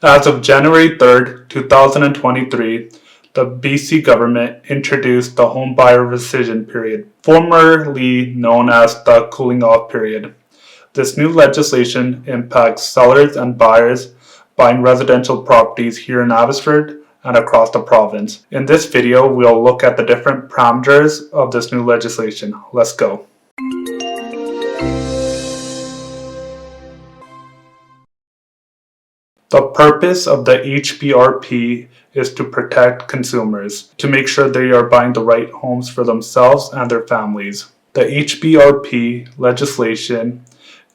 As of January 3rd, 2023, the BC government introduced the Home Buyer Rescission Period, formerly known as the Cooling Off Period. This new legislation impacts sellers and buyers buying residential properties here in Abbotsford and across the province. In this video, we'll look at the different parameters of this new legislation. Let's go. The purpose of the HBRP is to protect consumers, to make sure they are buying the right homes for themselves and their families. The HBRP legislation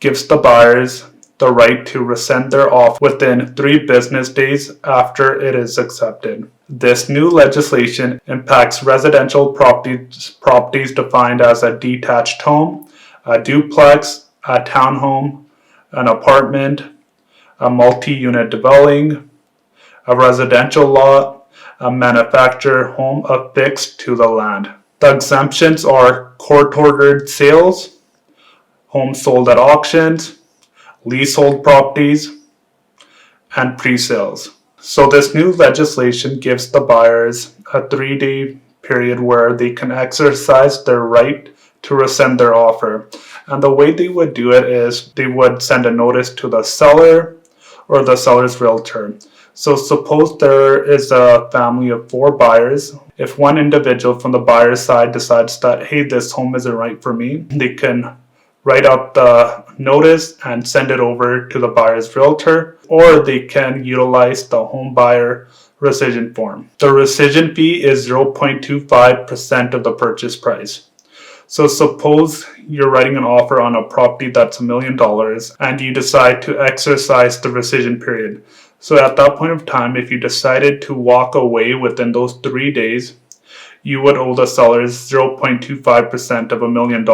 gives the buyers the right to rescind their offer within 3 business days after it is accepted. This new legislation impacts residential properties defined as a detached home, a duplex, a townhome, an apartment, a multi-unit dwelling, a residential lot, a manufactured home affixed to the land. The exemptions are court-ordered sales, homes sold at auctions, leasehold properties, and pre-sales. So this new legislation gives the buyers a 3-day period where they can exercise their right to rescind their offer. And the way they would do it is they would send a notice to the seller or the seller's realtor. So suppose there is a family of 4 buyers. If one individual from the buyer's side decides that, hey, this home isn't right for me, they can write up the notice and send it over to the buyer's realtor, or they can utilize the home buyer rescission form. The rescission fee is 0.25% of the purchase price. So suppose you're writing an offer on a property that's $1 million and you decide to exercise the rescission period. So at that point of time, if you decided to walk away within those 3 days, you would owe the sellers 0.25% of $1 million,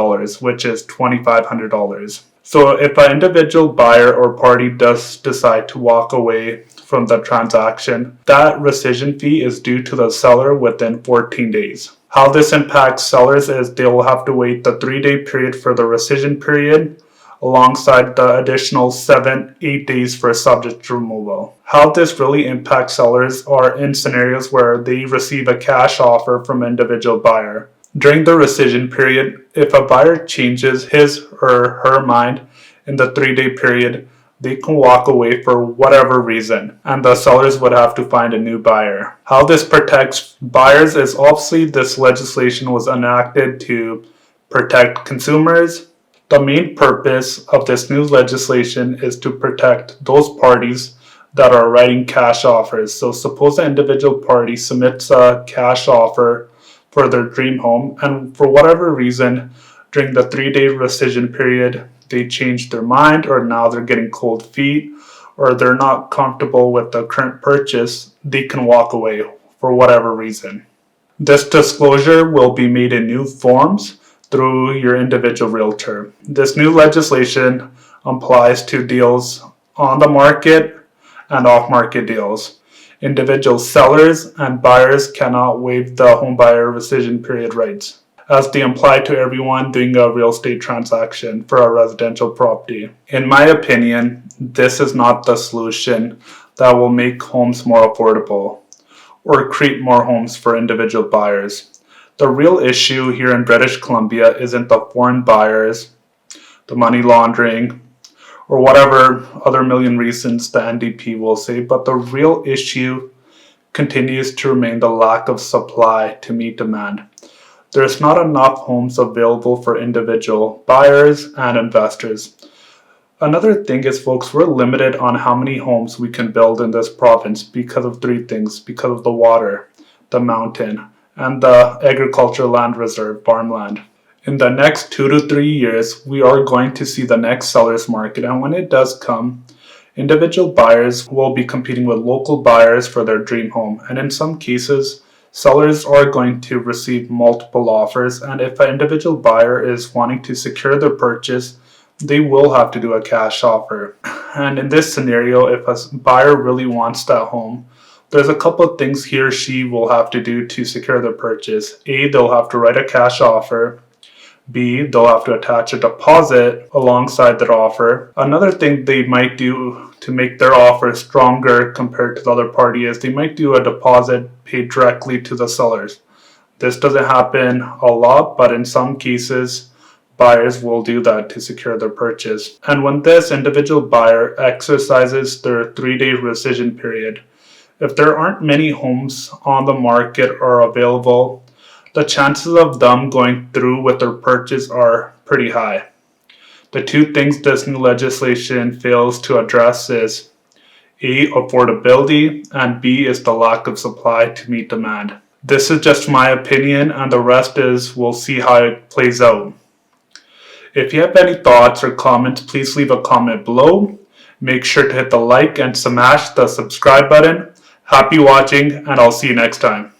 which is $2,500. So if an individual buyer or party does decide to walk away from the transaction, that rescission fee is due to the seller within 14 days. How this impacts sellers is they will have to wait the 3-day period for the rescission period alongside the additional 7-8 days for subject removal. How this really impacts sellers are in scenarios where they receive a cash offer from an individual buyer. During the rescission period, if a buyer changes his or her mind in the 3-day period, they can walk away for whatever reason, and the sellers would have to find a new buyer. How this protects buyers is obviously this legislation was enacted to protect consumers. The main purpose of this new legislation is to protect those parties that are writing cash offers. So suppose an individual party submits a cash offer for their dream home, and for whatever reason, during the 3-day rescission period, they change their mind, or now they're getting cold feet, or they're not comfortable with the current purchase, they can walk away for whatever reason. This disclosure will be made in new forms through your individual realtor. This new legislation applies to deals on the market and off-market deals. Individual sellers and buyers cannot waive the home buyer rescission period rights, as they apply to everyone doing a real estate transaction for a residential property. In my opinion, this is not the solution that will make homes more affordable or create more homes for individual buyers. The real issue here in British Columbia isn't the foreign buyers, the money laundering, or whatever other million reasons the NDP will say, but the real issue continues to remain the lack of supply to meet demand. There's not enough homes available for individual buyers and investors. Another thing is, folks, we're limited on how many homes we can build in this province because of 3 things: because of the water, the mountain, and the agricultural land reserve, farmland. In the next 2 to 3 years, we are going to see the next seller's market, and when it does come, individual buyers will be competing with local buyers for their dream home, and in some cases, sellers are going to receive multiple offers, and if an individual buyer is wanting to secure their purchase, they will have to do a cash offer. And in this scenario, if a buyer really wants that home, there's a couple of things he or she will have to do to secure their purchase. A, they'll have to write a cash offer. B, they'll have to attach a deposit alongside their offer. Another thing they might do to make their offer stronger compared to the other party is they might do a deposit paid directly to the sellers. This doesn't happen a lot, but in some cases, buyers will do that to secure their purchase. And when this individual buyer exercises their 3-day rescission period, if there aren't many homes on the market or available, the chances of them going through with their purchase are pretty high. The two things this new legislation fails to address is A, affordability, and B is the lack of supply to meet demand. This is just my opinion, and the rest is we'll see how it plays out. If you have any thoughts or comments, please leave a comment below. Make sure to hit the like and smash the subscribe button. Happy watching, and I'll see you next time.